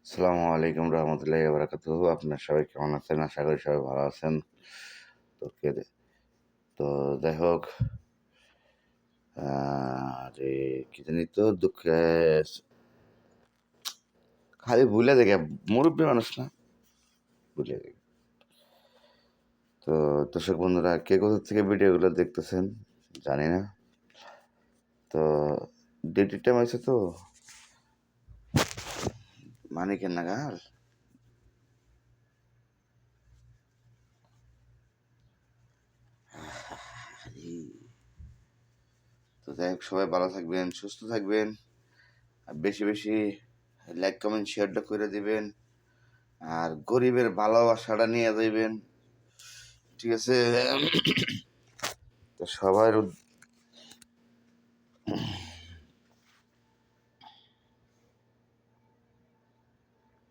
আসসালামু আলাইকুম রহমতুল্লাহি ওয়া বারাকাতুহু। আপনারা সবাই কেমন আছেন? আশা করি সবাই ভালো আছেন। তো কে তো যাই হোক, যে কি জানি তো দুঃখে খালি ভুলে যাই, মুরব্বী মানুষ না, ভুলে যাই। তো দর্শক বন্ধুরা, কে কোথা থেকে ভিডিওগুলো দেখতেছেন জানি না। তো ডিউটির টাইম আছে তো মানিকের নাগাল। তো যাই হোক, সবাই ভালো থাকবেন, সুস্থ থাকবেন, আর বেশি বেশি লাইক কমেন্ট শেয়ারটা করে দিবেন, আর গরিবের ভালোবাসাটা নিয়ে যাইবেন, ঠিক আছে? তো সবার